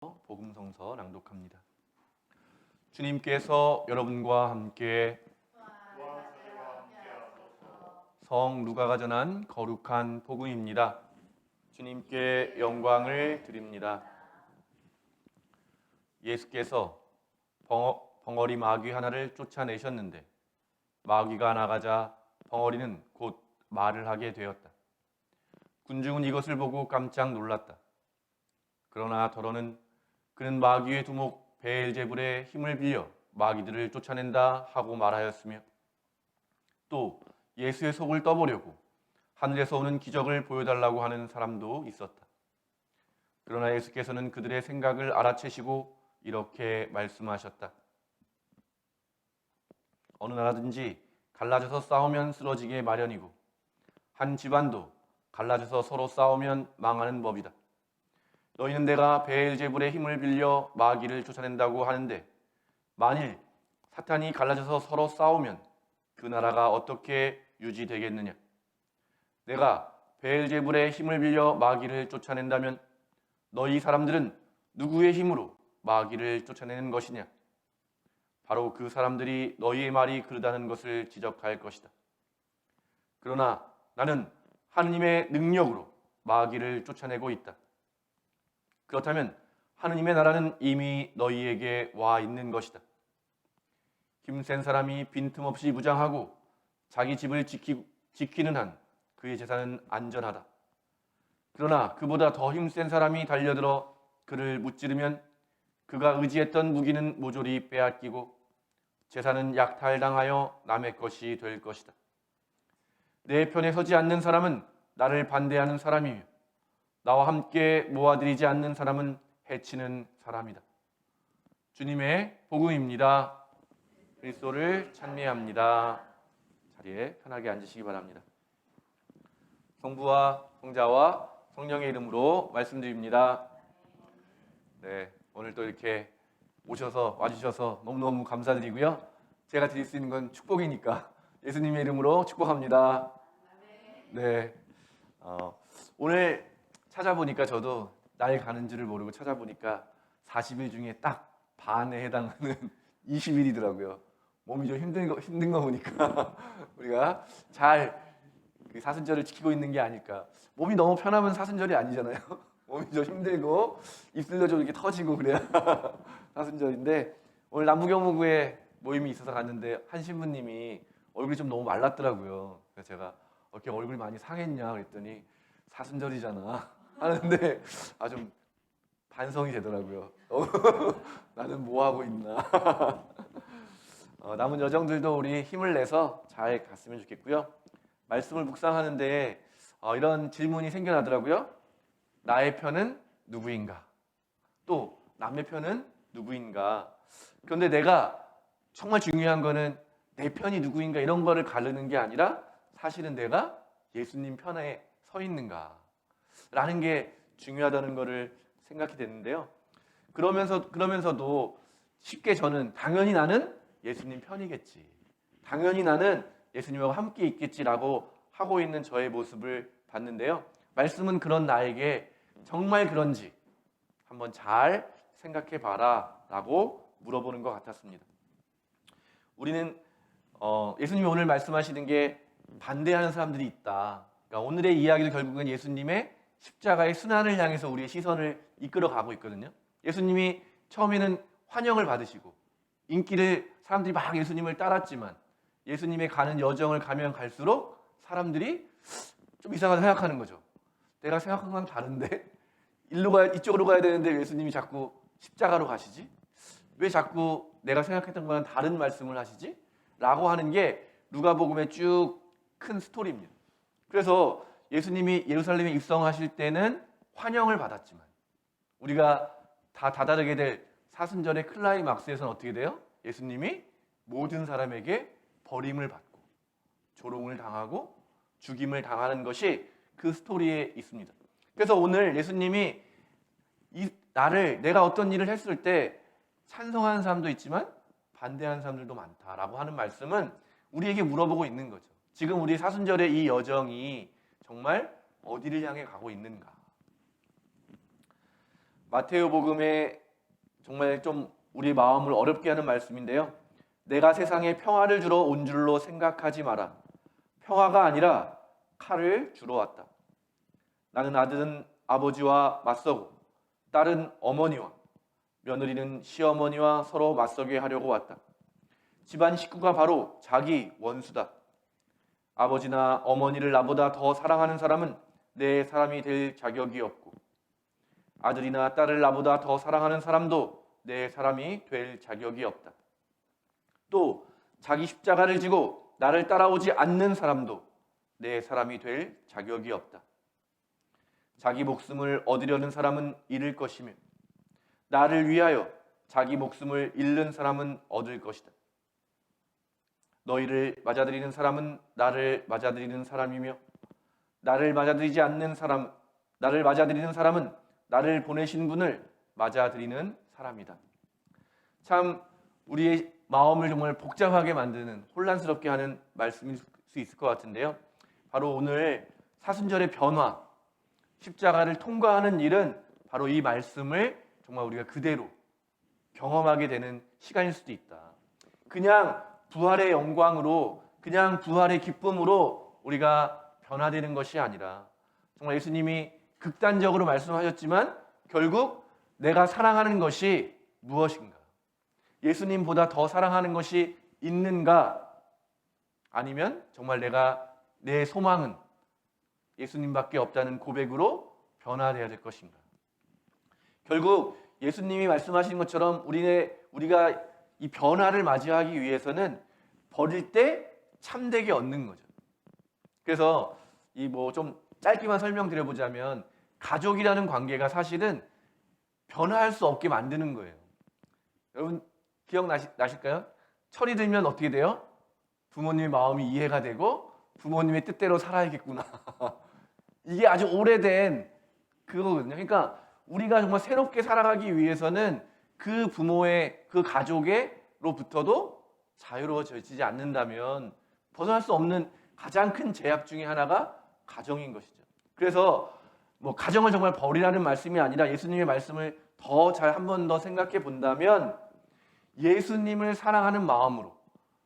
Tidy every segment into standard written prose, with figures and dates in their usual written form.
복음성서 낭독합니다. 주님께서 여러분과 함께 성 루가가 전한 거룩한 복음입니다. 주님께 영광을 드립니다. 예수께서 벙어리 마귀 하나를 쫓아내셨는데 마귀가 나가자 벙어리는 곧 말을 하게 되었다. 군중은 이것을 보고 깜짝 놀랐다. 그러나 더러는 그는 마귀의 두목 베엘제불의 힘을 빌려 마귀들을 쫓아낸다 하고 말하였으며 또 예수의 속을 떠보려고 하늘에서 오는 기적을 보여달라고 하는 사람도 있었다. 그러나 예수께서는 그들의 생각을 알아채시고 이렇게 말씀하셨다. 어느 나라든지 갈라져서 싸우면 쓰러지게 마련이고 한 집안도 갈라져서 서로 싸우면 망하는 법이다. 너희는 내가 베엘제불의 힘을 빌려 마귀를 쫓아낸다고 하는데 만일 사탄이 갈라져서 서로 싸우면 그 나라가 어떻게 유지되겠느냐? 내가 베엘제불의 힘을 빌려 마귀를 쫓아낸다면 너희 사람들은 누구의 힘으로 마귀를 쫓아내는 것이냐? 바로 그 사람들이 너희의 말이 그르다는 것을 지적할 것이다. 그러나 나는 하느님의 능력으로 마귀를 쫓아내고 있다. 그렇다면 하느님의 나라는 이미 너희에게 와 있는 것이다. 힘센 사람이 빈틈없이 무장하고 자기 집을 지키는 한 그의 재산은 안전하다. 그러나 그보다 더 힘센 사람이 달려들어 그를 무찌르면 그가 의지했던 무기는 모조리 빼앗기고 재산은 약탈당하여 남의 것이 될 것이다. 내 편에 서지 않는 사람은 나를 반대하는 사람이며 나와 함께 모아들이지 않는 사람은 해치는 사람이다. 주님의 복음입니다. 그리스도를 찬미합니다. 자리에 편하게 앉으시기 바랍니다. 성부와 성자와 성령의 이름으로 말씀드립니다. 네, 오늘 또 이렇게 와주셔서 너무너무 감사드리고요. 제가 드릴 수 있는 건 축복이니까 예수님의 이름으로 축복합니다. 네, 오늘 찾아보니까 저도 날 가는 줄을 모르고 찾아보니까 40일 중에 딱 반에 해당하는 20일이더라고요. 몸이 좀 힘든 거 보니까 우리가 잘 사순절을 지키고 있는 게 아닐까. 몸이 너무 편하면 사순절이 아니잖아요. 몸이 좀 힘들고 입술도 좀 이렇게 터지고 그래야 사순절인데 오늘 남부경무구에 모임이 있어서 갔는데 한 신부님이 얼굴이 좀 너무 말랐더라고요. 그래서 제가 이렇게 얼굴이 많이 상했냐 그랬더니 사순절이잖아 하는데 좀 반성이 되더라고요. 나는 뭐 하고 있나. 남은 여정들도 우리 힘을 내서 잘 갔으면 좋겠고요. 말씀을 묵상하는데 이런 질문이 생겨나더라고요. 나의 편은 누구인가? 또 남의 편은 누구인가? 그런데 내가 정말 중요한 거는 내 편이 누구인가 이런 거를 가르는 게 아니라 사실은 내가 예수님 편에 서 있는가 라는 게 중요하다는 거를 생각이 됐는데요. 그러면서도 쉽게 저는 당연히 나는 예수님 편이겠지. 당연히 나는 예수님하고 함께 있겠지라고 하고 있는 저의 모습을 봤는데요. 말씀은 그런 나에게 정말 그런지 한번 잘 생각해 봐라 라고 물어보는 것 같았습니다. 우리는 예수님이 오늘 말씀하시는 게 반대하는 사람들이 있다. 그러니까 오늘의 이야기도 결국은 예수님의 십자가의 순환을 향해서 우리의 시선을 이끌어 가고 있거든요. 예수님이 처음에는 환영을 받으시고 인기를 사람들이 막 예수님을 따랐지만 예수님의 가는 여정을 가면 갈수록 사람들이 좀 이상하다 생각하는 거죠. 내가 생각한 건 다른데 이쪽으로 가야 되는데 예수님이 자꾸 십자가로 가시지? 왜 자꾸 내가 생각했던 거랑 다른 말씀을 하시지? 라고 하는 게 누가복음의 쭉 큰 스토리입니다. 그래서 예수님이 예루살렘에 입성하실 때는 환영을 받았지만 우리가 다 다다르게 될 사순절의 클라이막스에서는 어떻게 돼요? 예수님이 모든 사람에게 버림을 받고 조롱을 당하고 죽임을 당하는 것이 그 스토리에 있습니다. 그래서 오늘 예수님이 내가 어떤 일을 했을 때 찬성하는 사람도 있지만 반대하는 사람들도 많다라고 하는 말씀은 우리에게 물어보고 있는 거죠. 지금 우리 사순절의 이 여정이 정말 어디를 향해 가고 있는가? 마테오복음에 정말 좀 우리 마음을 어렵게 하는 말씀인데요. 내가 세상에 평화를 주러 온 줄로 생각하지 마라. 평화가 아니라 칼을 주러 왔다. 나는 아들은 아버지와 맞서고 딸은 어머니와 며느리는 시어머니와 서로 맞서게 하려고 왔다. 집안 식구가 바로 자기 원수다. 아버지나 어머니를 나보다 더 사랑하는 사람은 내 사람이 될 자격이 없고 아들이나 딸을 나보다 더 사랑하는 사람도 내 사람이 될 자격이 없다. 또 자기 십자가를 지고 나를 따라오지 않는 사람도 내 사람이 될 자격이 없다. 자기 목숨을 얻으려는 사람은 잃을 것이며 나를 위하여 자기 목숨을 잃는 사람은 얻을 것이다. 너희를 맞아들이는 사람은 나를 맞아들이는 사람이며 나를 맞아들이는 사람은 나를 보내신 분을 맞아들이는 사람이다. 참 우리의 마음을 정말 복잡하게 만드는, 혼란스럽게 하는 말씀일 수 있을 것 같은데요. 바로 오늘 사순절의 변화, 십자가를 통과하는 일은 바로 이 말씀을 정말 우리가 그대로 경험하게 되는 시간일 수도 있다. 그냥 부활의 영광으로, 그냥 부활의 기쁨으로 우리가 변화되는 것이 아니라 정말 예수님이 극단적으로 말씀하셨지만 결국 내가 사랑하는 것이 무엇인가? 예수님보다 더 사랑하는 것이 있는가? 아니면 정말 내 소망은 예수님밖에 없다는 고백으로 변화되어야 될 것인가? 결국 예수님이 말씀하신 것처럼 우리가 이 변화를 맞이하기 위해서는 버릴 때 참되게 얻는 거죠. 그래서 이 좀 짧게만 설명드려보자면 가족이라는 관계가 사실은 변화할 수 없게 만드는 거예요. 여러분 기억나실까요? 철이 들면 어떻게 돼요? 부모님의 마음이 이해가 되고 부모님의 뜻대로 살아야겠구나. 이게 아주 오래된 그거거든요. 그러니까 우리가 정말 새롭게 살아가기 위해서는 그 부모의, 그 가족으로부터도 자유로워지지 않는다면 벗어날 수 없는 가장 큰 제약 중에 하나가 가정인 것이죠. 그래서 가정을 정말 버리라는 말씀이 아니라 예수님의 말씀을 더 잘 한 번 더 생각해 본다면 예수님을 사랑하는 마음으로,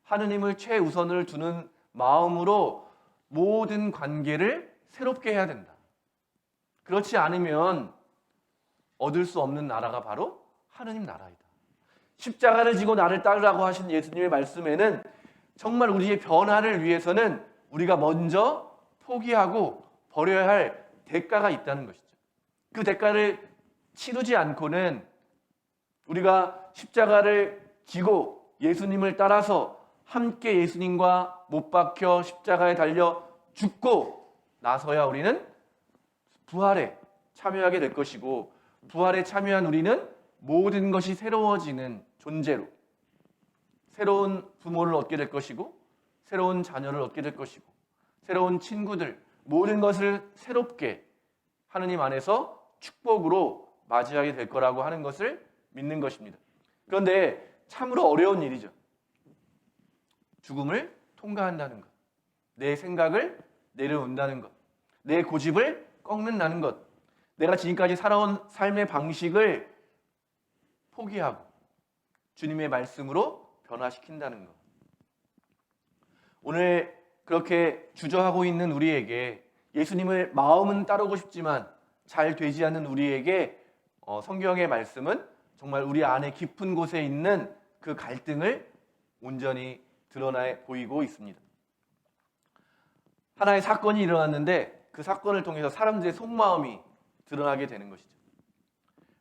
하느님을 최우선을 두는 마음으로 모든 관계를 새롭게 해야 된다. 그렇지 않으면 얻을 수 없는 나라가 바로 하느님 나라이다. 십자가를 지고 나를 따르라고 하신 예수님의 말씀에는 정말 우리의 변화를 위해서는 우리가 먼저 포기하고 버려야 할 대가가 있다는 것이죠. 그 대가를 치르지 않고는 우리가 십자가를 지고 예수님을 따라서 함께 예수님과 못 박혀 십자가에 달려 죽고 나서야 우리는 부활에 참여하게 될 것이고, 부활에 참여한 우리는 모든 것이 새로워지는 존재로 새로운 부모를 얻게 될 것이고, 새로운 자녀를 얻게 될 것이고, 새로운 친구들, 모든 것을 새롭게 하느님 안에서 축복으로 맞이하게 될 거라고 하는 것을 믿는 것입니다. 그런데 참으로 어려운 일이죠. 죽음을 통과한다는 것, 내 생각을 내려놓는다는 것, 내 고집을 꺾는다는 것, 내가 지금까지 살아온 삶의 방식을 포기하고 주님의 말씀으로 변화시킨다는 것. 오늘 그렇게 주저하고 있는 우리에게, 예수님을 마음은 따르고 싶지만 잘 되지 않는 우리에게 성경의 말씀은 정말 우리 안에 깊은 곳에 있는 그 갈등을 온전히 드러나 보이고 있습니다. 하나의 사건이 일어났는데 그 사건을 통해서 사람들의 속마음이 드러나게 되는 것이죠.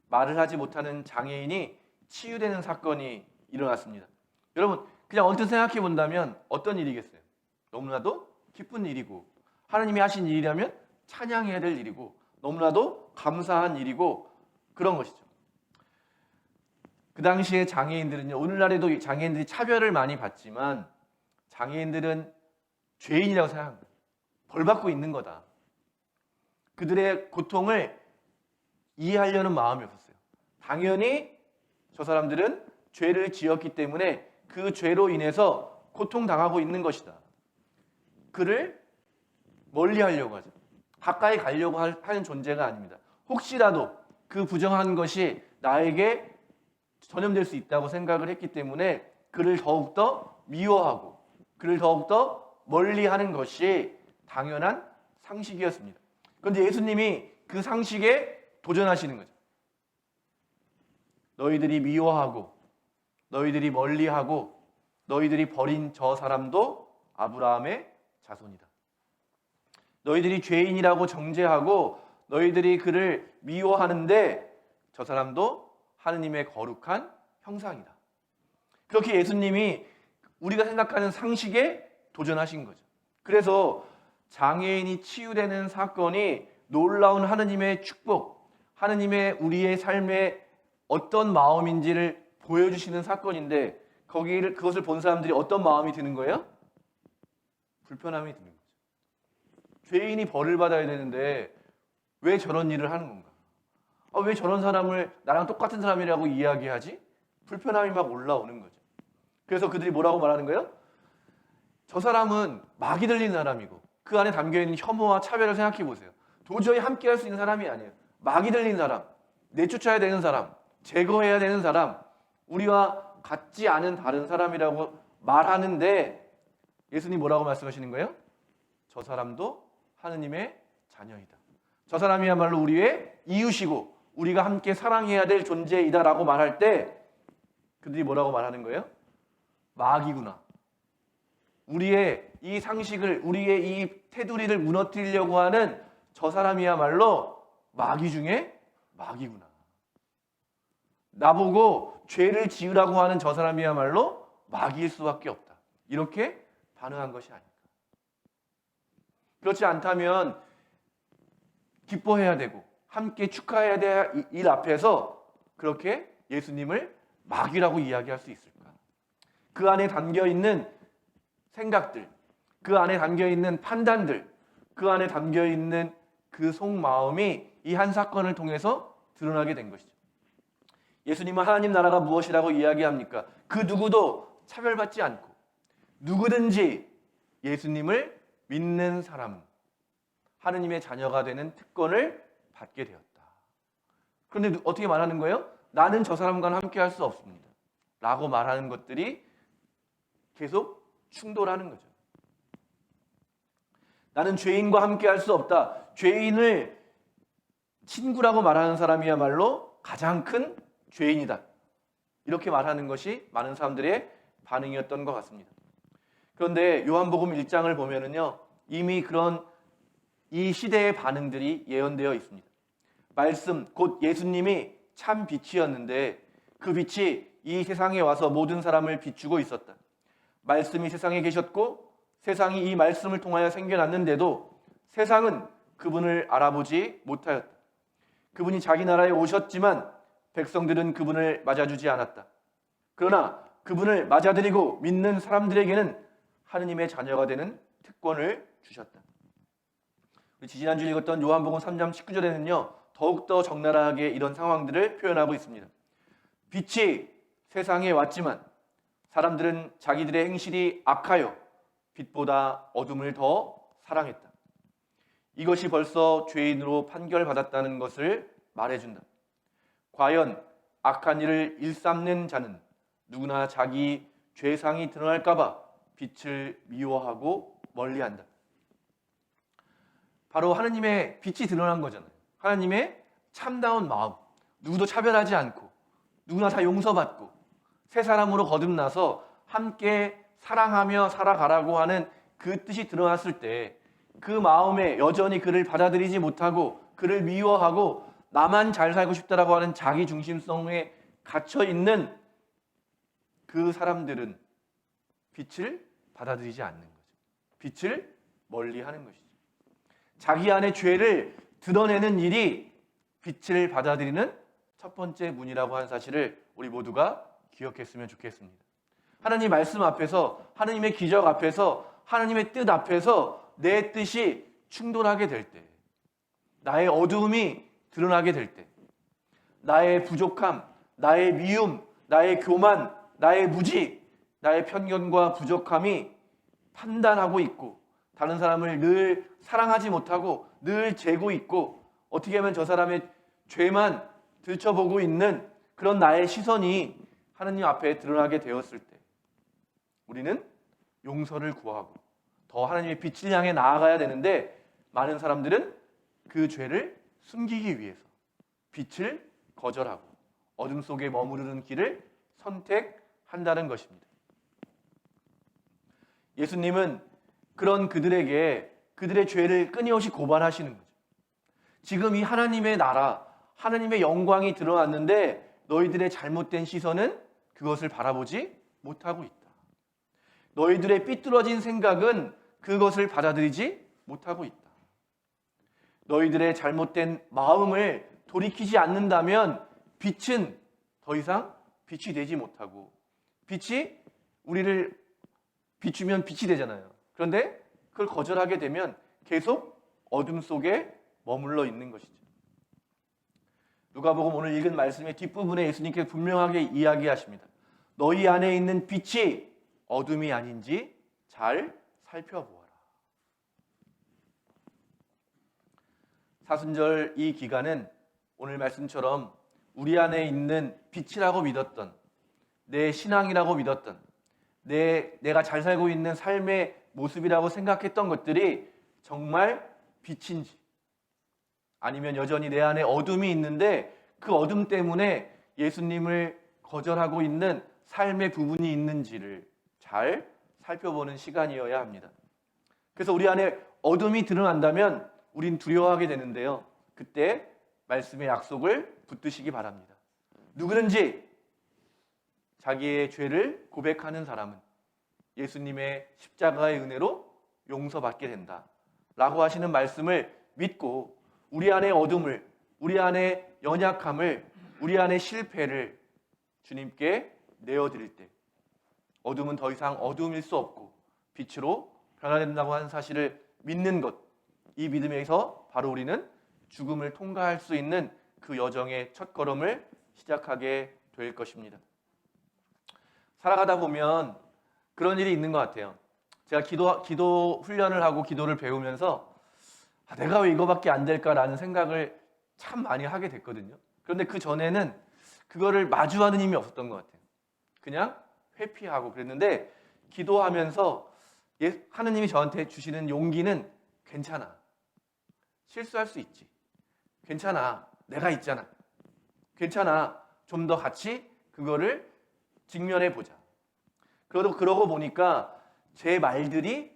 말을 하지 못하는 장애인이 치유되는 사건이 일어났습니다. 여러분 그냥 언뜻 생각해 본다면 어떤 일이겠어요? 너무나도 기쁜 일이고, 하나님이 하신 일이라면 찬양해야 될 일이고, 너무나도 감사한 일이고, 그런 것이죠. 그 당시에 장애인들은요, 오늘날에도 장애인들이 차별을 많이 받지만 장애인들은 죄인이라고 생각합니다. 벌 받고 있는 거다. 그들의 고통을 이해하려는 마음이 없었어요. 당연히 저 사람들은 죄를 지었기 때문에 그 죄로 인해서 고통당하고 있는 것이다. 그를 멀리 하려고 하죠. 가까이 가려고 하는 존재가 아닙니다. 혹시라도 그 부정한 것이 나에게 전염될 수 있다고 생각을 했기 때문에 그를 더욱더 미워하고 그를 더욱더 멀리하는 것이 당연한 상식이었습니다. 그런데 예수님이 그 상식에 도전하시는 거죠. 너희들이 미워하고 너희들이 멀리하고 너희들이 버린 저 사람도 아브라함의 자손이다. 너희들이 죄인이라고 정죄하고 너희들이 그를 미워하는데 저 사람도 하느님의 거룩한 형상이다. 그렇게 예수님이 우리가 생각하는 상식에 도전하신 거죠. 그래서 장애인이 치유되는 사건이 놀라운 하느님의 축복, 하느님의 우리의 삶에 어떤 마음인지를 보여주시는 사건인데 그것을 본 사람들이 어떤 마음이 드는 거예요? 불편함이 드는 거죠. 죄인이 벌을 받아야 되는데 왜 저런 일을 하는 건가? 왜 저런 사람을 나랑 똑같은 사람이라고 이야기하지? 불편함이 막 올라오는 거죠. 그래서 그들이 뭐라고 말하는 거예요? 저 사람은 막이 들린 사람이고 그 안에 담겨있는 혐오와 차별을 생각해 보세요. 도저히 함께할 수 있는 사람이 아니에요. 막이 들린 사람, 내쫓아야 되는 사람, 제거해야 되는 사람, 우리와 같지 않은 다른 사람이라고 말하는데 예수님 뭐라고 말씀하시는 거예요? 저 사람도 하느님의 자녀이다. 저 사람이야말로 우리의 이웃이고 우리가 함께 사랑해야 될 존재이다라고 말할 때 그들이 뭐라고 말하는 거예요? 마귀구나. 우리의 이 상식을, 우리의 이 테두리를 무너뜨리려고 하는 저 사람이야말로 마귀 중에 마귀구나. 나보고 죄를 지으라고 하는 저 사람이야말로 마귀일 수밖에 없다. 이렇게 반응한 것이 아닐까. 그렇지 않다면 기뻐해야 되고 함께 축하해야 될 일 앞에서 그렇게 예수님을 마귀라고 이야기할 수 있을까? 그 안에 담겨있는 생각들, 그 안에 담겨있는 판단들, 그 안에 담겨있는 그 속마음이 이 한 사건을 통해서 드러나게 된 것이죠. 예수님은 하나님 나라가 무엇이라고 이야기합니까? 그 누구도 차별받지 않고 누구든지 예수님을 믿는 사람은 하느님의 자녀가 되는 특권을 받게 되었다. 그런데 어떻게 말하는 거예요? 나는 저 사람과는 함께 할 수 없습니다. 라고 말하는 것들이 계속 충돌하는 거죠. 나는 죄인과 함께 할 수 없다. 죄인을 친구라고 말하는 사람이야말로 가장 큰 죄인이다. 이렇게 말하는 것이 많은 사람들의 반응이었던 것 같습니다. 그런데 요한복음 1장을 보면은요, 이미 그런 이 시대의 반응들이 예언되어 있습니다. 말씀, 곧 예수님이 참 빛이었는데 그 빛이 이 세상에 와서 모든 사람을 비추고 있었다. 말씀이 세상에 계셨고 세상이 이 말씀을 통하여 생겨났는데도 세상은 그분을 알아보지 못하였다. 그분이 자기 나라에 오셨지만 백성들은 그분을 맞아주지 않았다. 그러나 그분을 맞아들이고 믿는 사람들에게는 하느님의 자녀가 되는 특권을 주셨다. 우리 지난주 읽었던 요한복음 3장 19절에는요 더욱더 적나라하게 이런 상황들을 표현하고 있습니다. 빛이 세상에 왔지만 사람들은 자기들의 행실이 악하여 빛보다 어둠을 더 사랑했다. 이것이 벌써 죄인으로 판결받았다는 것을 말해준다. 과연 악한 일을 일삼는 자는 누구나 자기 죄상이 드러날까 봐 빛을 미워하고 멀리한다. 바로 하느님의 빛이 드러난 거잖아요. 하나님의 참다운 마음, 누구도 차별하지 않고 누구나 다 용서받고 새 사람으로 거듭나서 함께 사랑하며 살아가라고 하는 그 뜻이 드러났을 때 그 마음에 여전히 그를 받아들이지 못하고 그를 미워하고 나만 잘 살고 싶다라고 하는 자기 중심성에 갇혀 있는 그 사람들은 빛을 받아들이지 않는 거죠. 빛을 멀리하는 것이죠. 자기 안의 죄를 드러내는 일이 빛을 받아들이는 첫 번째 문이라고 하는 사실을 우리 모두가 기억했으면 좋겠습니다. 하나님 말씀 앞에서, 하나님의 기적 앞에서, 하나님의 뜻 앞에서 내 뜻이 충돌하게 될 때, 나의 어두움이 드러나게 될 때, 나의 부족함, 나의 미움, 나의 교만, 나의 무지, 나의 편견과 부족함이 판단하고 있고 다른 사람을 늘 사랑하지 못하고 늘 재고 있고 어떻게 하면 저 사람의 죄만 들춰보고 있는 그런 나의 시선이 하느님 앞에 드러나게 되었을 때 우리는 용서를 구하고 더 하나님의 빛을 향해 나아가야 되는데 많은 사람들은 그 죄를 숨기기 위해서 빛을 거절하고 어둠 속에 머무르는 길을 선택한다는 것입니다. 예수님은 그런 그들에게 그들의 죄를 끊임없이 고발하시는 거죠. 지금 이 하나님의 나라, 하나님의 영광이 드러났는데 너희들의 잘못된 시선은 그것을 바라보지 못하고 있다. 너희들의 삐뚤어진 생각은 그것을 받아들이지 못하고 있다. 너희들의 잘못된 마음을 돌이키지 않는다면 빛은 더 이상 빛이 되지 못하고 빛이 우리를 비추면 빛이 되잖아요. 그런데 그걸 거절하게 되면 계속 어둠 속에 머물러 있는 것이죠. 누가복음 오늘 읽은 말씀의 뒷부분에 예수님께서 분명하게 이야기하십니다. 너희 안에 있는 빛이 어둠이 아닌지 잘 살펴보아라. 사순절 이 기간은 오늘 말씀처럼 우리 안에 있는 빛이라고 믿었던, 내 신앙이라고 믿었던, 내가 잘 살고 있는 삶의 모습이라고 생각했던 것들이 정말 빛인지, 아니면 여전히 내 안에 어둠이 있는데 그 어둠 때문에 예수님을 거절하고 있는 삶의 부분이 있는지를 잘 살펴보는 시간이어야 합니다. 그래서 우리 안에 어둠이 드러난다면 우린 두려워하게 되는데요. 그때 말씀의 약속을 붙드시기 바랍니다. 누구든지 자기의 죄를 고백하는 사람은 예수님의 십자가의 은혜로 용서받게 된다 라고 하시는 말씀을 믿고 우리 안의 어둠을, 우리 안의 연약함을, 우리 안의 실패를 주님께 내어드릴 때 어둠은 더 이상 어둠일 수 없고 빛으로 변화된다고 하는 사실을 믿는 것, 이 믿음에서 바로 우리는 죽음을 통과할 수 있는 그 여정의 첫걸음을 시작하게 될 것입니다. 살아가다 보면 그런 일이 있는 것 같아요. 제가 기도 훈련을 하고 기도를 배우면서 내가 왜 이거밖에 안 될까라는 생각을 참 많이 하게 됐거든요. 그런데 그 전에는 그거를 마주하는 힘이 없었던 것 같아요. 그냥 회피하고 그랬는데 기도하면서 하느님이 저한테 주시는 용기는 괜찮아. 실수할 수 있지. 괜찮아. 내가 있잖아. 괜찮아. 좀 더 같이 그거를 직면해 보자. 그러고 보니까 제 말들이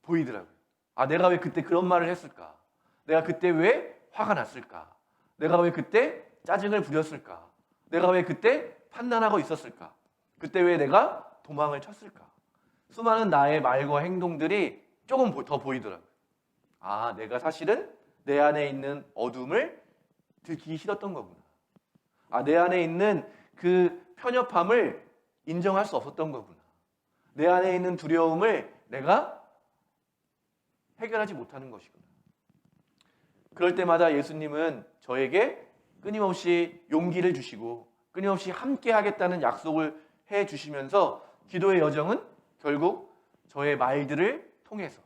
보이더라고요. 아, 내가 왜 그때 그런 말을 했을까? 내가 그때 왜 화가 났을까? 내가 왜 그때 짜증을 부렸을까? 내가 왜 그때 판단하고 있었을까? 그때 왜 내가 도망을 쳤을까? 수많은 나의 말과 행동들이 조금 더 보이더라고요. 아, 내가 사실은 내 안에 있는 어둠을 들키기 싫었던 거구나. 아, 내 안에 있는 그 편협함을 인정할 수 없었던 거구나. 내 안에 있는 두려움을 내가 해결하지 못하는 것이구나. 그럴 때마다 예수님은 저에게 끊임없이 용기를 주시고 끊임없이 함께 하겠다는 약속을 해 주시면서 기도의 여정은 결국 저의 말들을 통해서,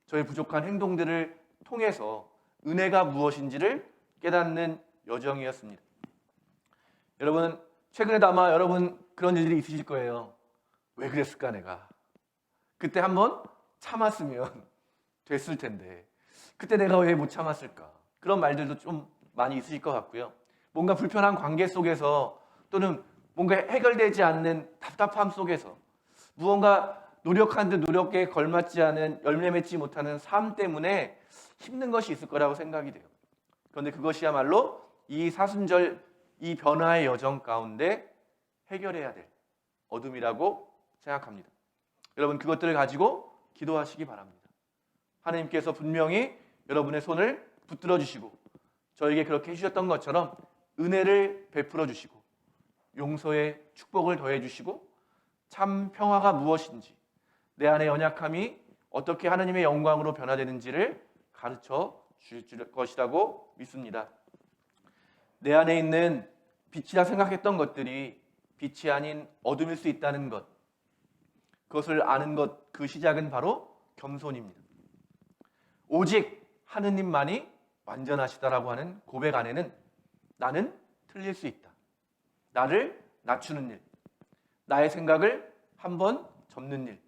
저의 부족한 행동들을 통해서 은혜가 무엇인지를 깨닫는 여정이었습니다. 여러분, 최근에도 아마 여러분 그런 일들이 있으실 거예요. 왜 그랬을까 내가? 그때 한번 참았으면 됐을 텐데 그때 내가 왜 못 참았을까? 그런 말들도 좀 많이 있으실 것 같고요. 뭔가 불편한 관계 속에서 또는 뭔가 해결되지 않는 답답함 속에서 무언가 노력한 듯 노력에 걸맞지 않은 열매 맺지 못하는 삶 때문에 힘든 것이 있을 거라고 생각이 돼요. 그런데 그것이야말로 이 사순절 이 변화의 여정 가운데 해결해야 될 어둠이라고 생각합니다. 여러분 그것들을 가지고 기도하시기 바랍니다. 하나님께서 분명히 여러분의 손을 붙들어 주시고 저에게 그렇게 해주셨던 것처럼 은혜를 베풀어 주시고 용서의 축복을 더해 주시고 참 평화가 무엇인지 내 안의 연약함이 어떻게 하나님의 영광으로 변화되는지를 가르쳐 주실 것이라고 믿습니다. 내 안에 있는 빛이라 생각했던 것들이 빛이 아닌 어둠일 수 있다는 것, 그것을 아는 것, 그 시작은 바로 겸손입니다. 오직 하느님만이 완전하시다라고 하는 고백 안에는 나는 틀릴 수 있다. 나를 낮추는 일, 나의 생각을 한번 접는 일,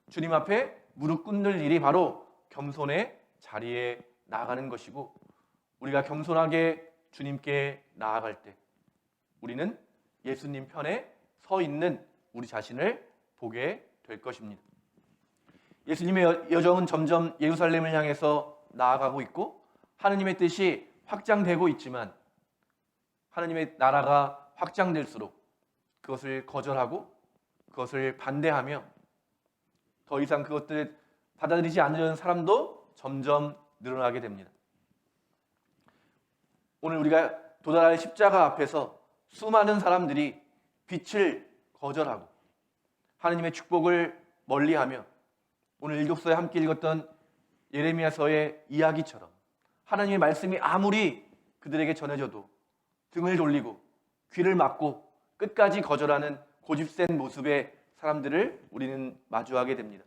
주님 앞에 무릎 꿇는 일이 바로 겸손의 자리에 나아가는 것이고, 우리가 겸손하게 주님께 나아갈 때 우리는 예수님 편에 서 있는 우리 자신을 보게 될 것입니다. 예수님의 여정은 점점 예루살렘을 향해서 나아가고 있고 하느님의 뜻이 확장되고 있지만, 하느님의 나라가 확장될수록 그것을 거절하고 그것을 반대하며 더 이상 그것들을 받아들이지 않으려는 사람도 점점 늘어나게 됩니다. 오늘 우리가 도달할 십자가 앞에서 수많은 사람들이 빛을 거절하고 하느님의 축복을 멀리하며, 오늘 일독서에 함께 읽었던 예레미야서의 이야기처럼 하나님의 말씀이 아무리 그들에게 전해져도 등을 돌리고 귀를 막고 끝까지 거절하는 고집센 모습의 사람들을 우리는 마주하게 됩니다.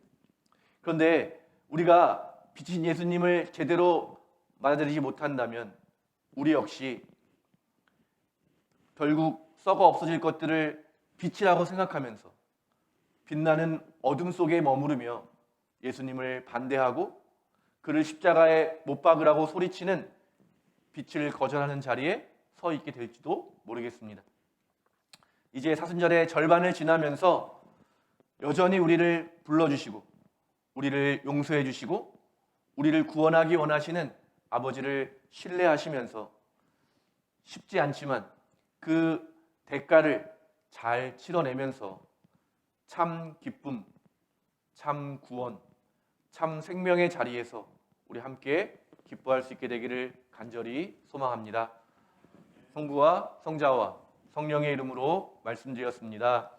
그런데 우리가 빛인 예수님을 제대로 받아들이지 못한다면 우리 역시 결국 썩어 없어질 것들을 빛이라고 생각하면서 빛나는 어둠 속에 머무르며 예수님을 반대하고 그를 십자가에 못 박으라고 소리치는 빛을 거절하는 자리에 서 있게 될지도 모르겠습니다. 이제 사순절의 절반을 지나면서 여전히 우리를 불러주시고 우리를 용서해 주시고 우리를 구원하기 원하시는 아버지를 신뢰하시면서 쉽지 않지만 그 대가를 잘 치러내면서 참 기쁨, 참 구원, 참 생명의 자리에서 우리 함께 기뻐할 수 있게 되기를 간절히 소망합니다. 성부와 성자와 성령의 이름으로 말씀드렸습니다.